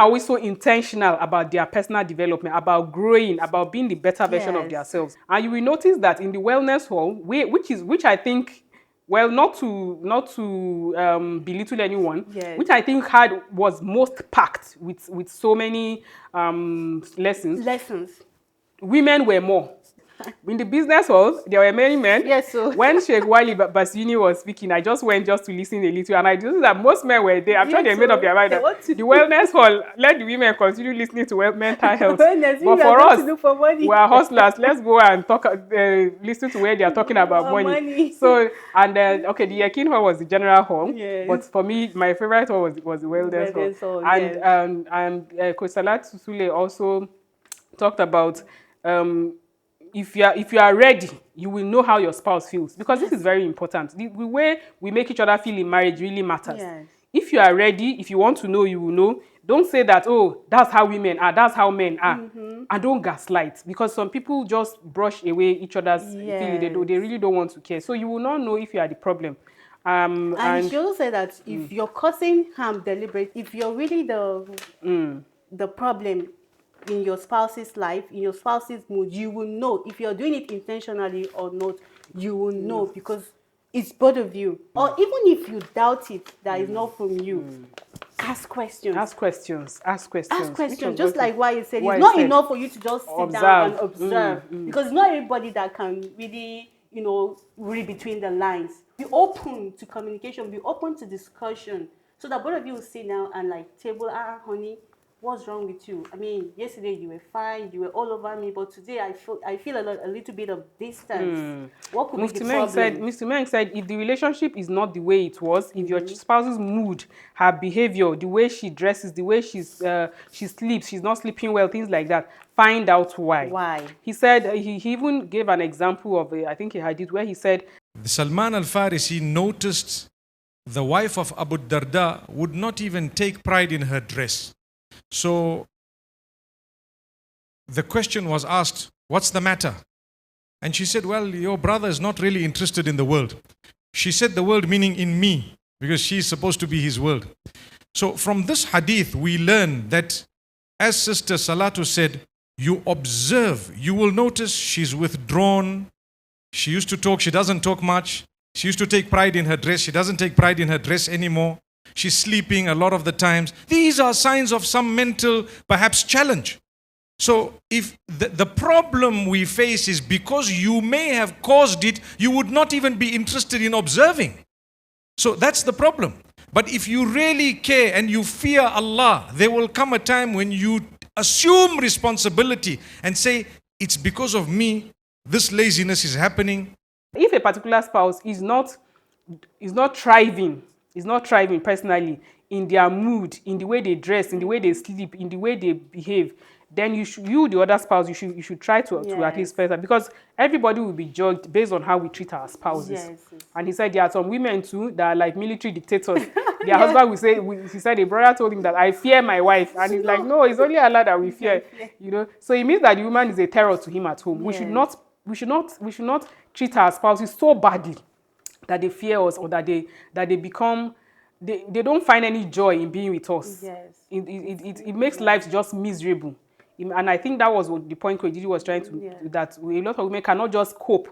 are always so intentional about their personal development, about growing, about being the better version of Yes. themselves. And you will notice that in the wellness hall, which I think, well, not to belittle anyone, Yes. which I think was most packed with so many lessons. Lessons. Women were more. In the business world, there were many men. Yes, so When Sheikh Wali Basuni was speaking, I just went just to listen a little, and I noticed that most men were there. I'm sure they yes, made up so their mind they that want to the wellness hall, let the women continue listening to mental health. when there's But we are for going us, to look for money. we are hustlers. Let's go and talk, listen to where they are talking about Our money. So, and then, okay, the Yakin hall was the general hall. Yes. But for me, my favorite hall was the wellness hall. Wellness hall, And yes. Coach Salat Susule also talked about if you are ready, you will know how your spouse feels, because this is very important. The way we make each other feel in marriage really matters. Yes. If you are ready, if you want to know, you will know. Don't say that, oh, that's how women are, that's how men are. And don't gaslight, because some people just brush away each other's feeling. They really don't want to care. So you will not know if you are the problem. And she also said that if you're causing harm deliberately, if you're really the problem in your spouse's life, in your spouse's mood, you will know. If you're doing it intentionally or not, you will know, because it's both of you. Or even if you doubt it, that is not from you, ask questions. Ask questions. Ask questions. Just like why you said, what it's I not said. enough for you to just sit down and observe. Because not everybody that can really, read between the lines. Be open to communication, be open to discussion, so that both of you will sit down and like table, honey, what's wrong with you? I mean, yesterday you were fine, you were all over me, but today I feel a little bit of distance. What could be the problem? Mr. Meng said, if the relationship is not the way it was, if your spouse's mood, her behavior, the way she dresses, the way she sleeps, she's not sleeping well, things like that, find out why. Why? He said, he even gave an example of, I think he had it, where he said, Salman al-Farisi noticed the wife of Abu Darda would not even take pride in her dress. So the question was asked, what's the matter? And she said, well, your brother is not really interested in the world. She said the world meaning in me, because she is supposed to be his world. So from this hadith, we learn that, as Sister Salatu said, you observe, you will notice she's withdrawn. She used to talk, she doesn't talk much. She used to take pride in her dress, she doesn't take pride in her dress anymore. She's sleeping a lot of the times. These are signs of some mental, perhaps, challenge. So if the problem we face is because you may have caused it, you would not even be interested in observing. So that's the problem. But if you really care and you fear Allah, there will come a time when you assume responsibility and say, it's because of me, this laziness is happening. if a particular spouse is not thriving personally in their mood, in the way they dress, in the way they sleep, in the way they behave, then you the other spouse, you should try to at least better, because everybody will be judged based on how we treat our spouses. Yes. And he said there are some women too that are like military dictators. Their husband will say, he said a brother told him that I fear my wife, and he's like, no, it's only Allah that we fear. So it means that the woman is a terror to him at home. We should not treat our spouses so badly that they fear us, or that they become, they don't find any joy in being with us. Yes. It makes life just miserable. And I think that was what the point Kojiji was trying to, that a lot of women cannot just cope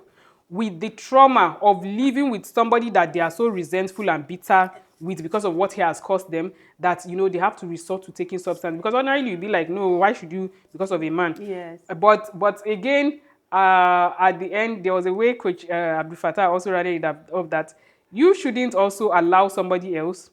with the trauma of living with somebody that they are so resentful and bitter with because of what he has caused them, that they have to resort to taking substance. Because ordinarily you'd be like, no, why should you, because of a man? Yes. But again, at the end, there was a way Coach Abdul Fattah also ran it of that you shouldn't also allow somebody else,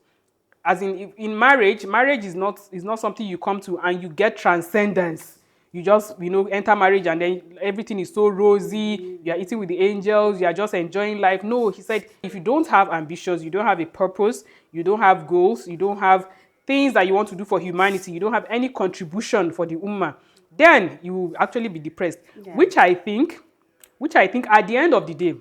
as in marriage is not something you come to and you get transcendence. You just enter marriage and then everything is so rosy, you are eating with the angels, you are just enjoying life. No, he said, if you don't have ambitions, you don't have a purpose, you don't have goals, you don't have things that you want to do for humanity, you don't have any contribution for the ummah, then you will actually be depressed. Which I think at the end of the day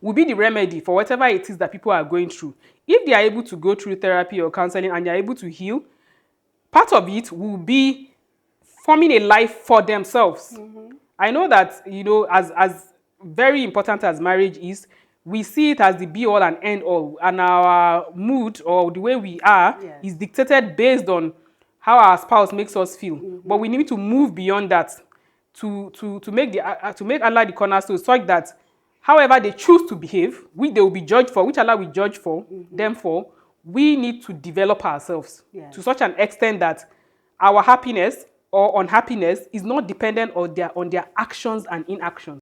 will be the remedy for whatever it is that people are going through. If they are able to go through therapy or counseling and they are able to heal, part of it will be forming a life for themselves. I know that, as very important as marriage is, we see it as the be-all and end-all, and our mood or the way we are is dictated based on how our spouse makes us feel. But we need to move beyond that to make Allah the cornerstone, such that however they choose to behave, which they will be judged for, which Allah will judge for them for, we need to develop ourselves to such an extent that our happiness or unhappiness is not dependent on their actions and inactions.